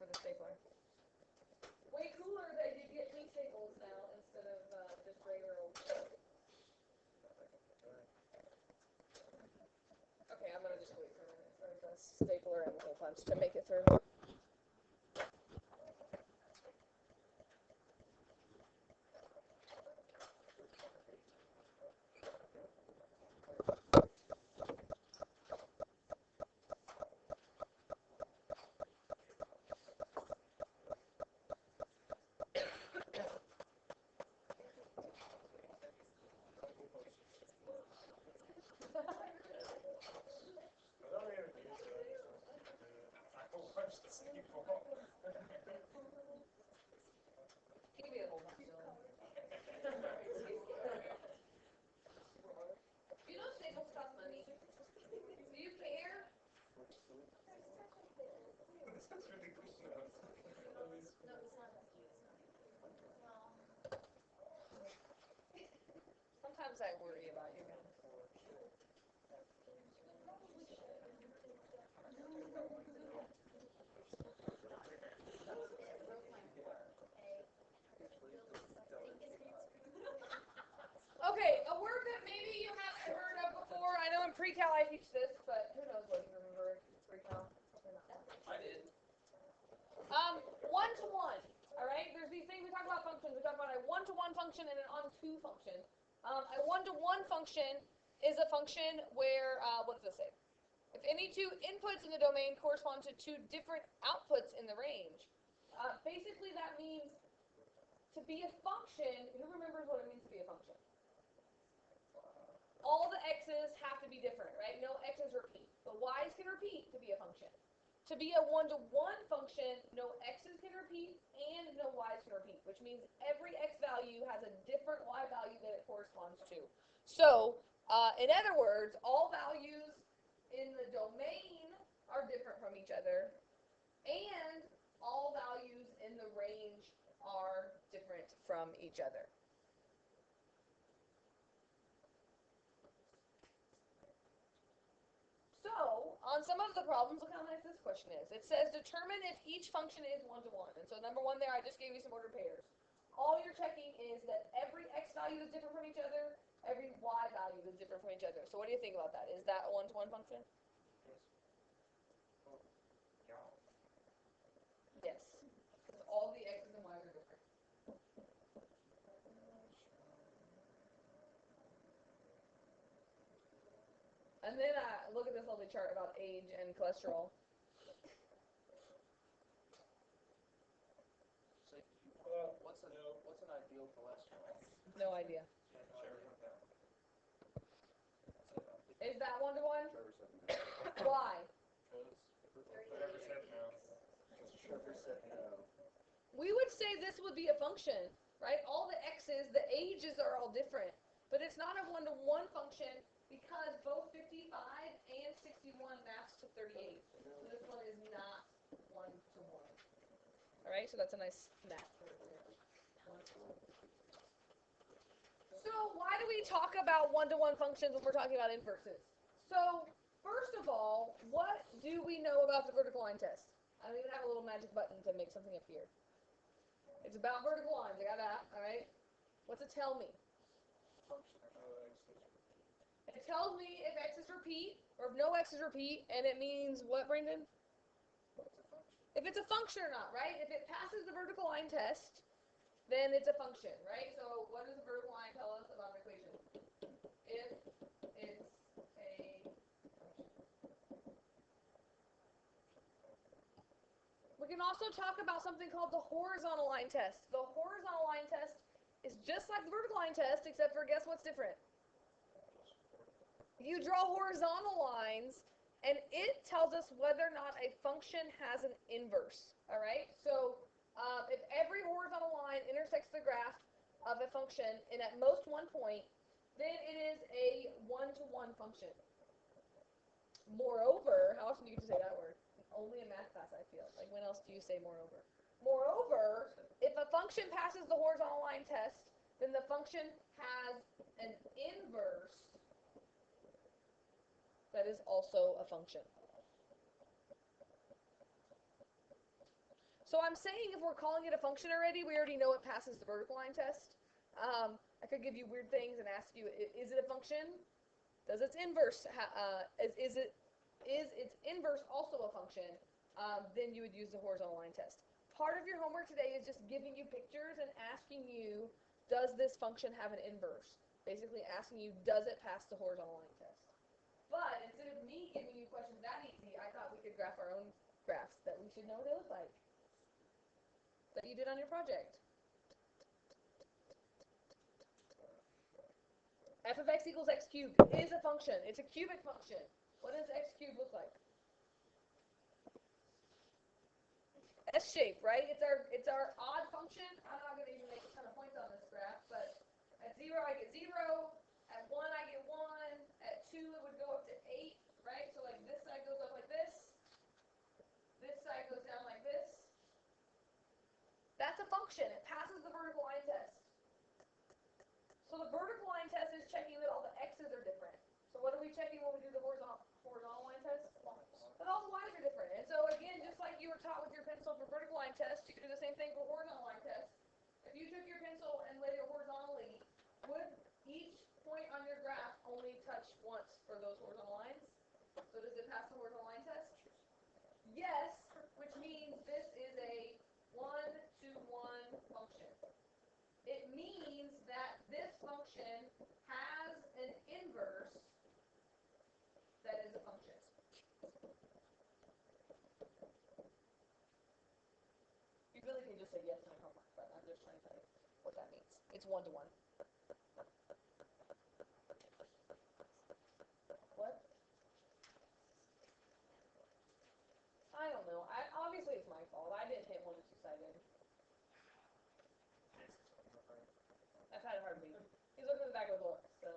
for the stapler. Way cooler that you get clean staples now instead of just regular old. Okay, I'm gonna just wait for a minute for the stapler and the hole punch to make it through. Give me the hole punch, Dylan. You know staples cost money. Do you care? Sometimes I worry about you guys. Okay, a word that maybe you haven't heard of before. I know in pre-cal I teach this, but who knows what you remember pre-cal. I did. One-to-one. All right, there's these things we talk about functions. We talk about a one-to-one function and an on-to function. A one-to-one function is a function where, what does this say? If any two inputs in the domain correspond to two different outputs in the range, basically that means to be a function, who remembers what it means to be a function? All the x's have to be different, right? No x's repeat. The y's can repeat to be a function. To be a one-to-one function, no x's can repeat and no y's can repeat, which means every x value has a different y value that it corresponds to. So, in other words, all values in the domain are different from each other, and all values in the range are different from each other. So, on some of the problems, look how nice this question is. It says determine if each function is one-to-one. And so number one there, I just gave you some ordered pairs. All you're checking is that every x value is different from each other, every y value is different from each other. So what do you think about that? Is that a one-to-one function? Yes. Because all the x's and y's are different. And then look at this lovely chart about age and cholesterol. What's an ideal cholesterol? No idea. Is that one-to-one? Why? We would say this would be a function, right? All the x's, the ages are all different. But it's not a one-to-one function because both 55 and 61 maps to 38. So this one is not one-to-one. All right, so that's a nice map. So why do we talk about one-to-one functions when we're talking about inverses? So first of all, what do we know about the vertical line test? I don't even have a little magic button to make something appear. It's about vertical lines. I got that. All right. What's it tell me? It tells me if x's repeat or if no x's repeat, and it means what, Brandon? If it's a function or not, right? If it passes the vertical line test, then it's a function, right? So what does the vertical line tell us about an equation? If it's a function. We can also talk about something called the horizontal line test. The horizontal line test is just like the vertical line test, except for guess what's different? You draw horizontal lines, and it tells us whether or not a function has an inverse, all right? So if every horizontal line intersects the graph of a function in at most one point, then it is a one-to-one function. Moreover, how often do you get to say that word? Only in math class, I feel. Like, when else do you say moreover? Moreover, if a function passes the horizontal line test, then the function has an inverse that is also a function. So I'm saying if we're calling it a function already, we already know it passes the vertical line test. I could give you weird things and ask you, is it a function? Does its inverse, is its inverse also a function? Then you would use the horizontal line test. Part of your homework today is just giving you pictures and asking you, does this function have an inverse? Basically asking you, does it pass the horizontal line test? But instead of me giving you questions that easy, I thought we could graph our own graphs that we should know what they look like, that you did on your project. F of x equals x cubed is a function. It's a cubic function. What does x cubed look like? S shape, right? It's our odd function. I'm not going to even make a ton of points on this graph, but at 0 I get 0, at 1 I get 1, at 2 it would go up to 8, right? So like this side goes up like this side goes down like this. That's a function. It passes the vertical line test. So the vertical line test is checking that all the x's are different. So what are we checking when we do the horizontal line test? That all the y's are different. And so again, just like you were taught with your pencil for vertical line test, you can do the same thing for horizontal line test. If you took your pencil and laid it horizontally, would each point on your graph only touch once for those horizontal lines? So does it pass the horizontal line test? Yes, which means this is a 1-to-1 function. It means that this function has an inverse that is a function. You really can just say yes to my homework, but I'm just trying to tell you what that means. It's 1-to-1. What? I don't know. Obviously it's my fault. I didn't hit 1 and 2-sided. I've had a hard week. He's looking at the back of the book, so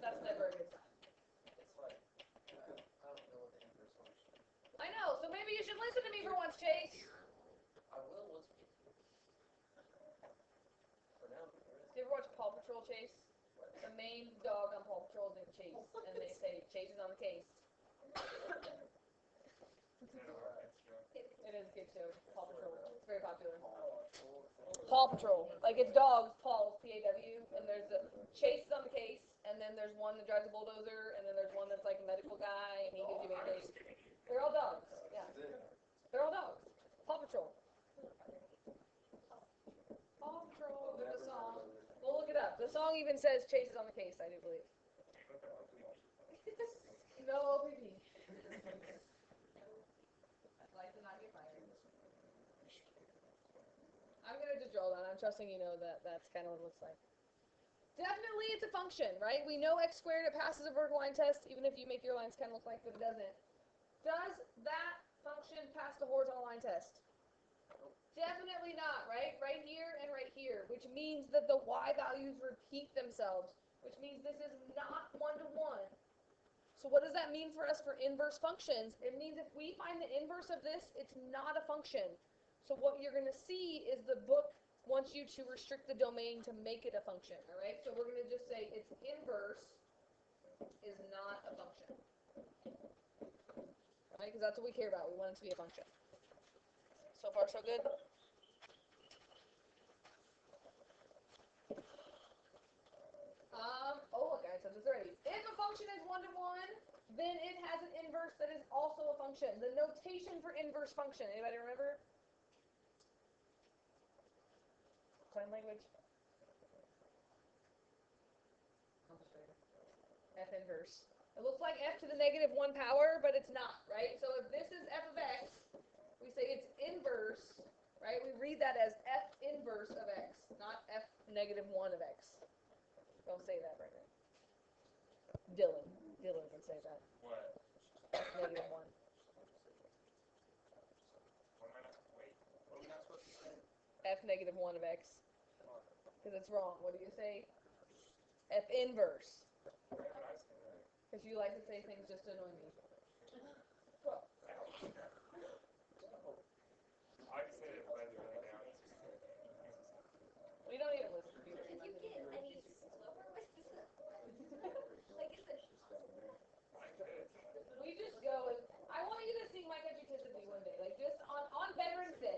that's never a good sign. It's like, I don't know what the inverse function is. I know, so maybe you should listen to me for once, Chase. I will listen. For now, Did you ever watch Paw Patrol, Chase? The main dog on Paw Patrol is named Chase, and they say Chase is on the case. It is a kid show, Paw Patrol. It's very popular. Paw Patrol. Like it's dogs, paws, P-A-W, and there's the Chase is on the case, and then there's one that drives a bulldozer, and then there's one that's like a medical guy, and he gives you answers. They're all dogs. Yeah. They're all dogs. Paw Patrol. Paw Patrol, there's a song. We'll look it up. The song even says Chase is on the case, I do believe. No OPP. I'd like to not get fired. I'm going to just draw that. I'm trusting you know that that's kind of what it looks like. Definitely it's a function, right? We know x squared, it passes a vertical line test, even if you make your lines kind of look like that it doesn't. Does that function pass the horizontal line test? Definitely not, right? Right here and right here, which means that the y values repeat themselves, which means this is not 1-to-1. So what does that mean for us for inverse functions? It means if we find the inverse of this, it's not a function. So what you're going to see is the book wants you to restrict the domain to make it a function, all right? So we're going to just say its inverse is not a function, right? Because that's what we care about. We want it to be a function. So far, so good? Oh, look, I said this already. If a function is 1-to-1, then it has an inverse that is also a function. The notation for inverse function, anybody remember? Plain language? F inverse. It looks like f to the negative 1 power, but it's not, right? So if this is f of x, we say it's inverse, right? We read that as f inverse of x, not f negative 1 of x. Don't say that right now. Dylan can say that. What? F negative 1. What am I not? Wait. What am I not supposed to say? F negative 1 of x. Because it's wrong. What do you say? F inverse. Why would I say that? Because you like to say things just to annoy me. Well, I just said it led really down. we don't even listen to people. Did you get any slower with this? Like, is it I could. We just go and I want you to sing My Country Tis of Thee one day. Like just on Veterans Day.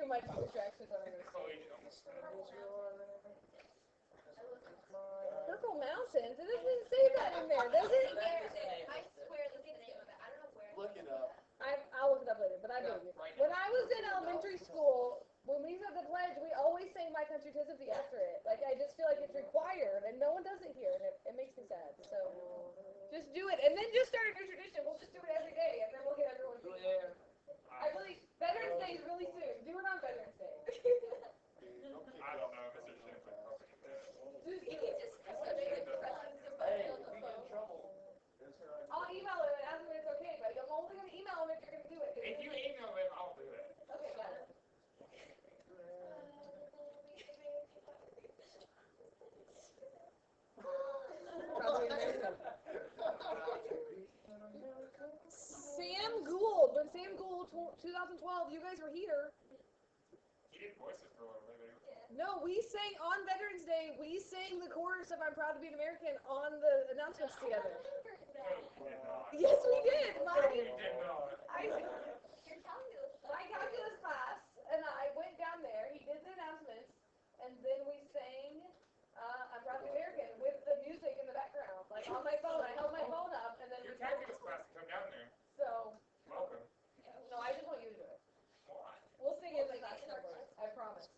you my two distractions that I'm gonna say. Chloe almost said. Purple Mountains? It doesn't even say that in there, does it? I swear, look at the name of it. I don't know where. Look it up. I'll look it up later, but I believe you. When I was in elementary school, when we said the pledge, we always sang My Country 'Tis of Thee after it. Like, I just feel like it's required, and no one does it here, and it makes me sad. So, just do it, and then just start a new tradition. We'll just do it every day, and then we'll get everyone to Veterans Day is really soon. Do it on Veterans Day. I don't know, Mr. Schiff would probably do that. He just pressing the button Hey, on the we get in phone. trouble. I'll email him and ask him if it's okay, but I'm only going to email him if you're going to do it. If you email him, I'll do it. Okay, got it. Probably American. Sam Gould. When Sam Gould, 2012, you guys were here. He did voices for a little bit. No, we sang on Veterans Day. We sang the chorus of "I'm Proud to Be an American" on the announcements together. No, he did not. Yes, we did. No, he did not. Your calculus. My calculus class and I went down there. He did the announcements, and then we sang "I'm Proud to Be American" with the music in the background, like on my phone. I held my phone up, and then Your we calculus class can come down there. So Welcome. no, I just want you to do it. Why? We'll sing in the class number. I promise.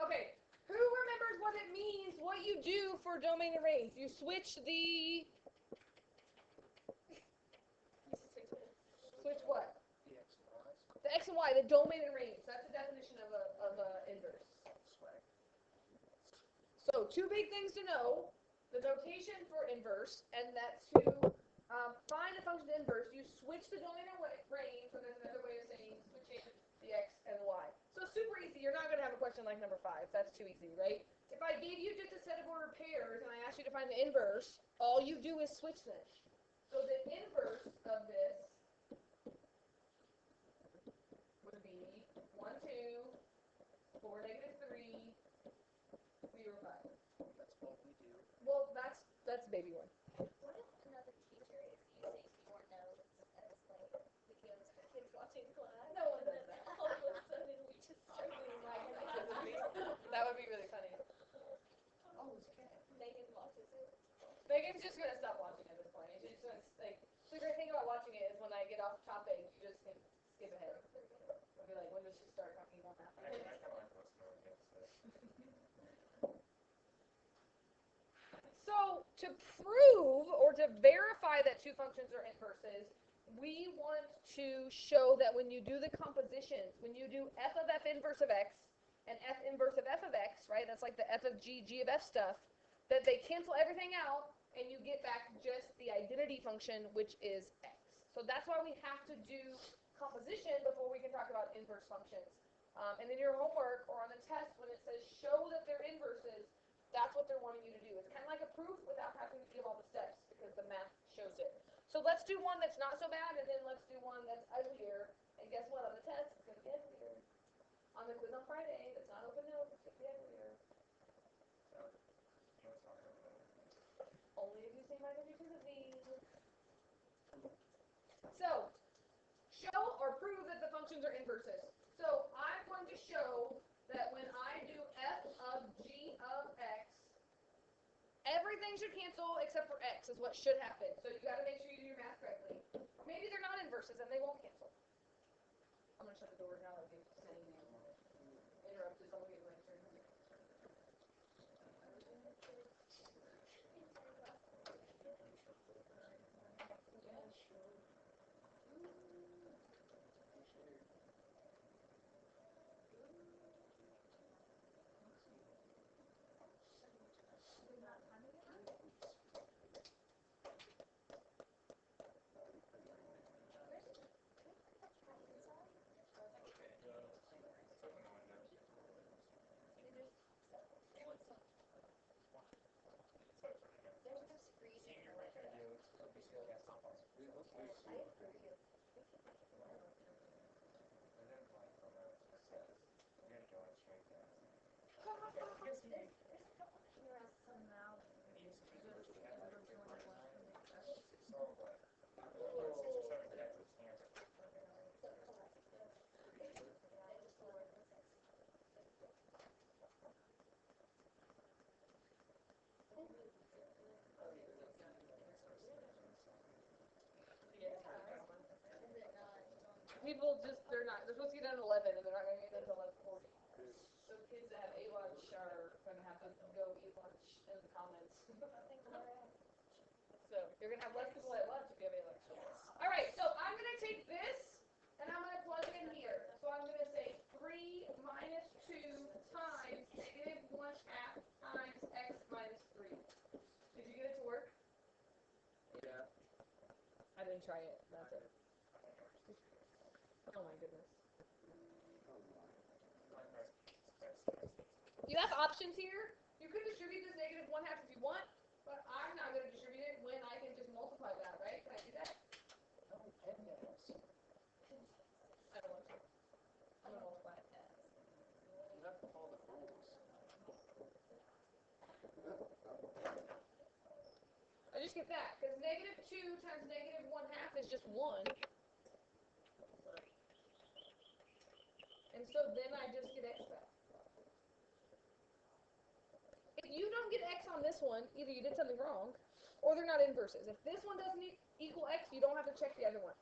Okay. Who remembers what it means? What you do for domain arrays? You switch the. Switch what? The X and Y, the domain and range. That's the definition of a inverse. So two big things to know: the notation for inverse, and that to find a function inverse, you switch the domain and range. So there's another way of saying switching the X and the Y. So super easy. You're not going to have a question like number 5. That's too easy, right? If I gave you just a set of ordered pairs and I asked you to find the inverse, all you do is switch them. So the inverse of this would be 1, 2, 4, -3, 0, 5. That's what we do. Well, that's baby one. What if another teacher is using your notes as like videos for kids watching class? No one does And then that. all of a sudden we just start doing my That would be really funny. Oh, it's cat. Megan watches it. Megan's just gonna stop watching at this point. She's just gonna like. The great thing about watching it is when I get off topic, you just can skip ahead. I'll be like, when does she start talking about math? I kind of like listening to what he has to say. So to prove or to verify that two functions are inverses, we want to show that when you do the compositions, when you do f of f inverse of x and f inverse of f of x, right? That's like the f of g, g of f stuff, that they cancel everything out and you get back just the identity function, which is x. So that's why we have to do composition before we can talk about inverse functions. And in your homework or on the test, when it says show that they're inverses, that's what they're wanting you to do. It's kind of like a proof without having to give all the steps because the math shows it. So let's do one that's not so bad, and then let's do one that's uglier. And guess what? On the test, it's going to be uglier. On the quiz on Friday, that's not open notes, it's going to be uglier. Only if you say my because of these. So, show or prove that the functions are inverses. So, I'm going to show that when I do f of g of x, everything should cancel except for x is what should happen. So you got to make sure you do your math correctly. Or maybe they're not inverses and they won't cancel. I'm going to shut the door now that they've interrupted someone getting my turn. people just, they're supposed to get done at 11 and they're not going to get done until 11:40. So kids that have a lunch are going to have to go eat lunch in the comments. So you're going to have less people at lunch if you have a lunch. All right, so I'm going to take this and I'm going to plug it in here. So I'm going to say 3 minus 2 times negative 1/2 times x minus 3. Did you get it to work? Yeah. I didn't try it. That's it. Oh my goodness. You have options here. You could distribute this negative 1/2 if you want, but I'm not going to distribute it when I can just multiply that, right? Can I do that? No, goodness. I don't want to. I'm going to multiply it. You have to follow the rules. I just get that, because negative 2 times negative 1/2 is just 1. And so then I just get x back. If you don't get x on this one, either you did something wrong, or they're not inverses. If this one doesn't equal x, you don't have to check the other one.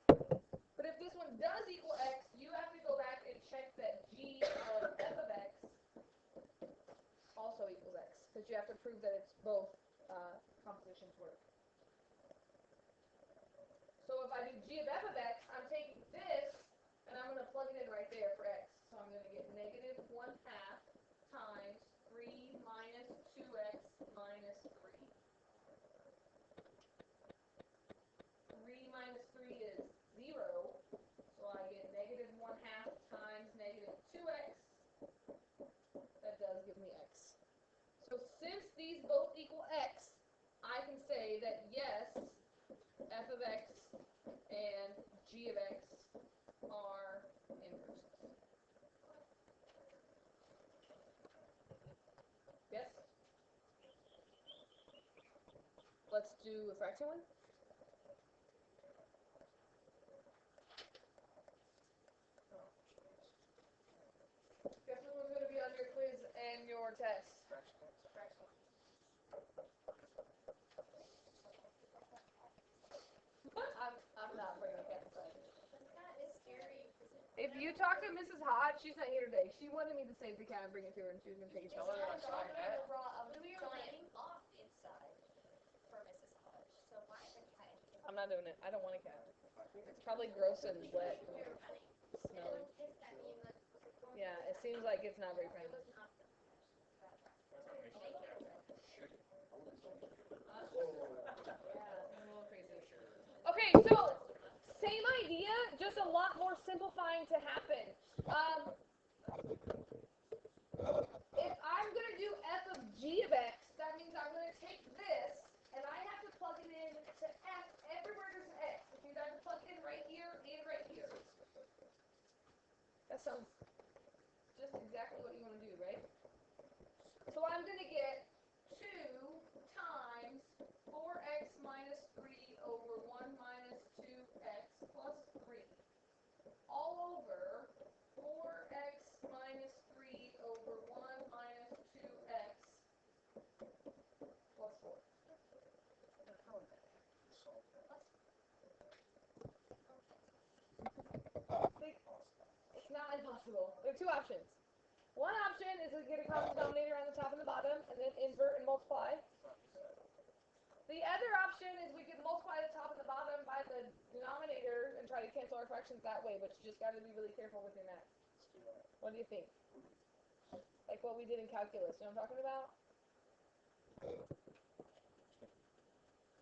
But if this one does equal x, you have to go back and check that g of f of x also equals x, because you have to prove that it's both compositions work. So if I do g of f of x, I'm taking this, and I'm going to plug it in right there for x. So I'm going to get negative 1/2 times 3 minus 2x minus 3. 3 minus 3 is 0, so I get negative 1/2 times negative 2x. That does give me x. So since these both equal x, I can say that yes, f of x and g of x are inverses. Yes? Let's do a fraction one. Guess what one's going to be on your quiz and your test? Fraction. I'm not bringing a cat inside. That is scary. If you talk to Mrs. Hott, she's not here today. She wanted me to save the cat and bring it to her, and she was going to take it. Tell her It's that's my cat. giant off inside for Mrs. Hodge. So why the cat? I'm not doing it. I don't want a cat. It's probably gross and wet and You're funny. smelly. Does that mean that Yeah, it seems like it's not very it friendly. was not the Okay, so same idea, just a lot more simplifying to happen. If I'm going to do f of g of x, that means I'm going to take this, and I have to plug it in to f everywhere there's an x. Which means I have to plug it in right here and right here. That sounds just exactly what you want to do, right? So I'm going to get 2 times 4x minus 3 over 1 minus 2x plus 3 all over 4x minus 3 over 1 minus 2x plus 4. It's not impossible. There are two options. One option is to get a common denominator on the top and the bottom, and then invert and multiply. The other option is we could multiply the top and the bottom by the denominator and try to cancel our fractions that way, but you just got to be really careful with your math. What do you think? Like what we did in calculus, you know what I'm talking about?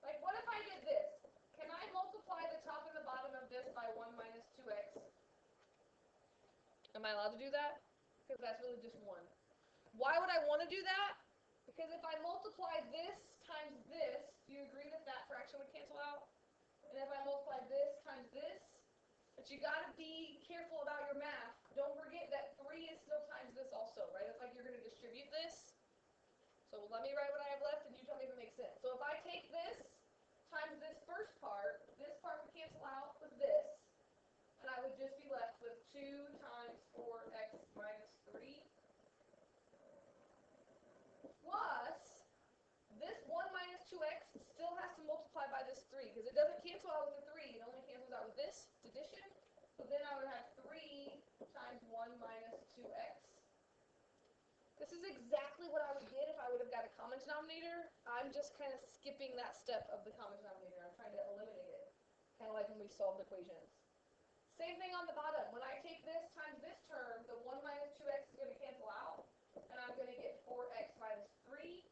Like what if I did this? Can I multiply the top and the bottom of this by 1 minus 2x? Am I allowed to do that? Because that's really just 1. Why would I want to do that? Because if I multiply this times this, do you agree that that fraction would cancel out? And if I multiply this times this, but you got to be careful about your math. Don't forget that 3 is still times this also, right? It's like you're going to distribute this. So let me write what I have left, and you tell me if it makes sense. So if I take this times this first part would cancel out with this, and I would just be left with 2 times 4x minus 3 plus this 1 minus 2x still has to multiply by this 3 because it doesn't cancel out with the 3. It only cancels out with this addition. So then I would have This is exactly what I would get if I would have got a common denominator. I'm just kind of skipping that step of the common denominator. I'm trying to eliminate it, kind of like when we solved equations. Same thing on the bottom. When I take this times this term, the 1 minus 2x is going to cancel out, and I'm going to get 4x minus 3.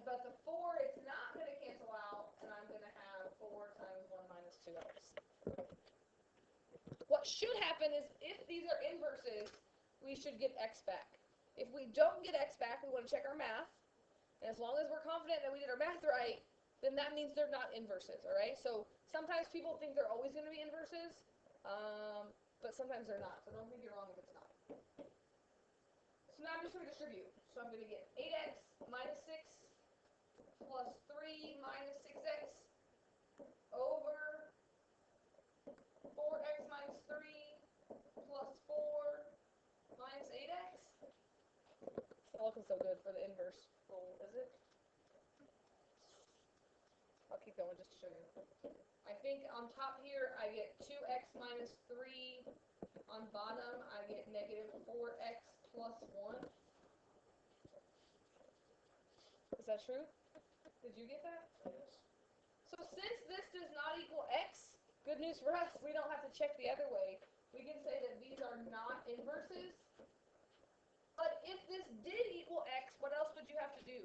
But the 4 is not going to cancel out, and I'm going to have 4 times 1 minus 2x. What should happen is if these are inverses, we should get x back. If we don't get x back, we want to check our math. And as long as we're confident that we did our math right, then that means they're not inverses, all right? So sometimes people think they're always going to be inverses, but sometimes they're not. So don't think you're wrong if it's not. So now I'm just going to distribute. So I'm going to get 8x minus 6 plus 3 minus 6x over 4x minus 3 plus 4 minus 8x. It's not looking so good for the inverse rule, is it? I'll keep going just to show you. I think on top here I get 2x minus 3. On bottom I get negative 4x plus 1. Is that true? Did you get that? Yes. So since this does not equal x, good news for us, we don't have to check the other way. We can say that these are not inverses. But if this did equal x, what else would you have to do?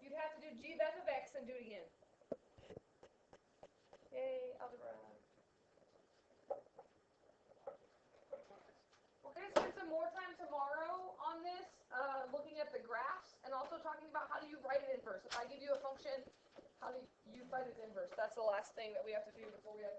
You'd have to do g of f of x and do it again. Yay, algebra. We're going to spend some more time tomorrow on this, looking at the graphs, and also talking about how do you write an inverse. If I give you a function, how do you find its inverse? That's the last thing that we have to do before we have